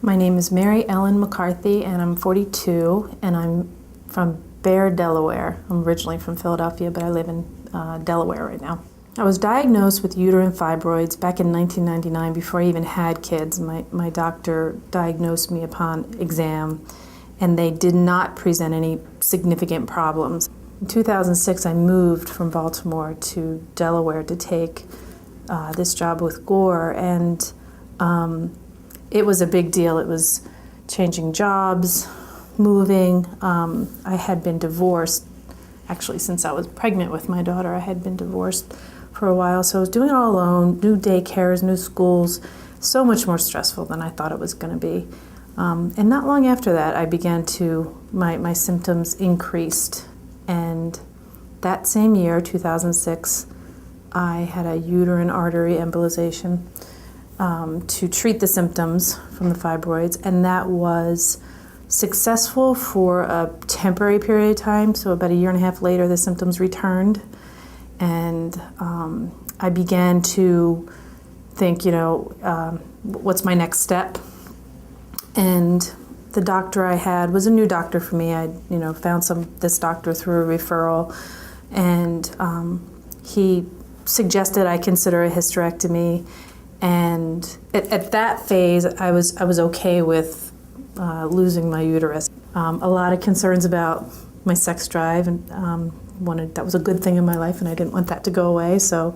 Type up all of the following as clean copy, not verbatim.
My name is Mary Ellen McCarthy, and I'm 42, and I'm from Bear, Delaware. I'm originally from Philadelphia, but I live in Delaware right now. I was diagnosed with uterine fibroids back in 1999 before I even had kids. My doctor diagnosed me upon exam, and they did not present any significant problems. In 2006, I moved from Baltimore to Delaware to take this job with Gore, and it was a big deal. It was changing jobs, moving. I had been divorced, actually, since I was pregnant with my daughter. I had been divorced for a while, so I was doing it all alone, new daycares, new schools, so much more stressful than I thought it was going to be. And not long after that, I began to, my symptoms increased. And that same year, 2006, I had a uterine artery embolization to treat the symptoms from the fibroids, and that was successful for a temporary period of time. So about a year and a half later, the symptoms returned, and I began to think, what's my next step? And the doctor I had was a new doctor for me. I, found this doctor through a referral, and he suggested I consider a hysterectomy. And at that phase, I was okay with losing my uterus. A lot of concerns about my sex drive, and that was a good thing in my life, and I didn't want that to go away. So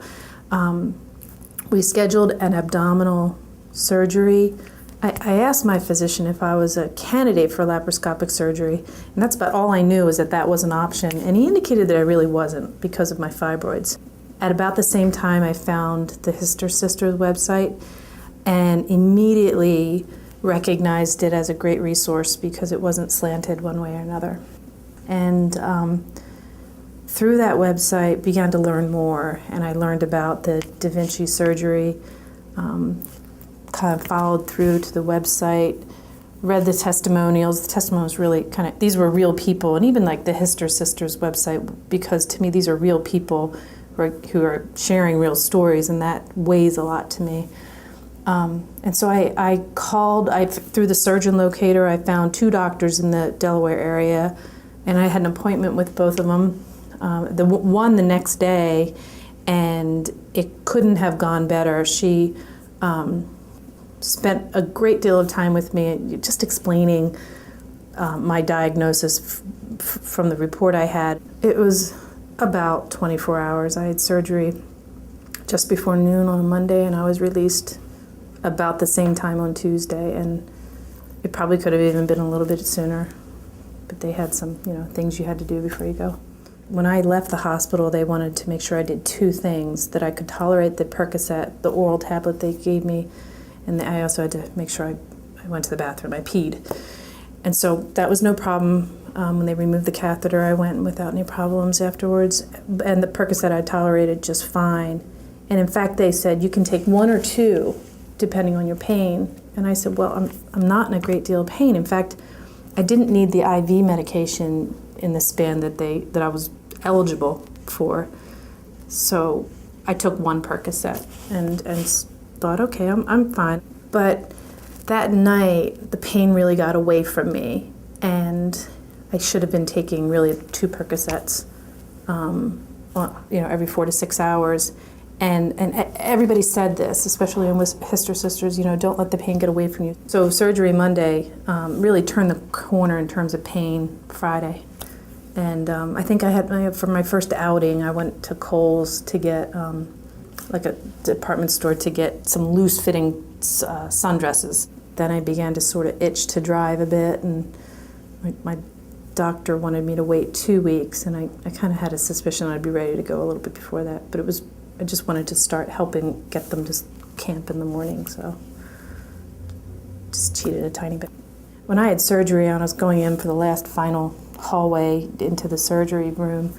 we scheduled an abdominal surgery. I asked my physician if I was a candidate for laparoscopic surgery, and that's about all I knew, was that was an option. And he indicated that I really wasn't because of my fibroids. At about the same time, I found the Hysterectomy website and immediately recognized it as a great resource because it wasn't slanted one way or another. And through that website, began to learn more, and I learned about the Vinci surgery, kind of followed through to the website, read the testimonials. The testimonials really these were real people, and even like the Hysterectomy website, because to me these are real people who are sharing real stories, and that weighs a lot to me. And so I called, through the surgeon locator, I found 2 doctors in the Delaware area, and I had an appointment with both of them. One the next day, and it couldn't have gone better. She spent a great deal of time with me, just explaining my diagnosis from the report I had. It was about 24 hours. I had surgery just before noon on a Monday, and I was released about the same time on Tuesday, and it probably could have even been a little bit sooner, but they had some things you had to do before you go. When I left the hospital, they wanted to make sure I did 2 things: that I could tolerate the Percocet, the oral tablet they gave me, and I also had to make sure I went to the bathroom. I peed. And so that was no problem. When they removed the catheter, I went without any problems afterwards. And the Percocet I tolerated just fine. And in fact, they said, you can take 1 or 2, depending on your pain. And I said, well, I'm not in a great deal of pain. In fact, I didn't need the IV medication in the span that I was eligible for. So I took 1 Percocet and thought, okay, I'm fine. But that night, the pain really got away from me, and I should have been taking really 2 Percocets, every 4 to 6 hours. And everybody said this, especially in Hysterectomy, don't let the pain get away from you. So surgery Monday really turned the corner in terms of pain Friday. And I think for my first outing, I went to Kohl's to get, like a department store, to get some loose-fitting sundresses. Then I began to sort of itch to drive a bit, and my doctor wanted me to wait 2 weeks, and I kind of had a suspicion I'd be ready to go a little bit before that. But I just wanted to start helping get them to camp in the morning, so just cheated a tiny bit. When I had surgery and I was going in for the last final hallway into the surgery room,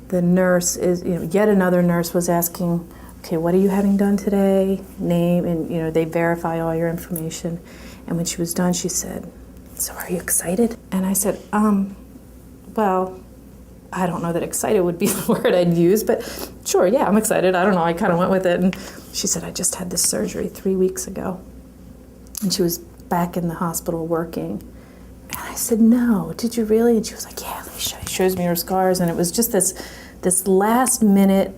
the nurse yet another nurse was asking, okay, what are you having done today? Name, and they verify all your information. And when she was done, she said, so are you excited? And I said, well, I don't know that excited would be the word I'd use, but sure, yeah, I'm excited. I don't know, I kind of went with it. And she said, I just had this surgery 3 weeks ago. And she was back in the hospital working. And I said, no, did you really? And she was like, yeah, let me show you. She shows me her scars. And it was just this last minute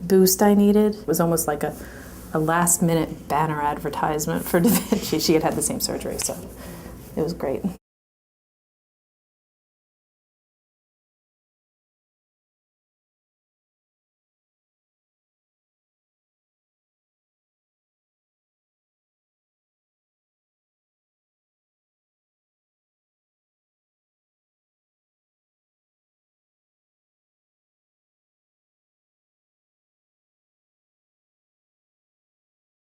boost I needed. It was almost like a last minute banner advertisement for Da Vinci. She had had the same surgery, so it was great.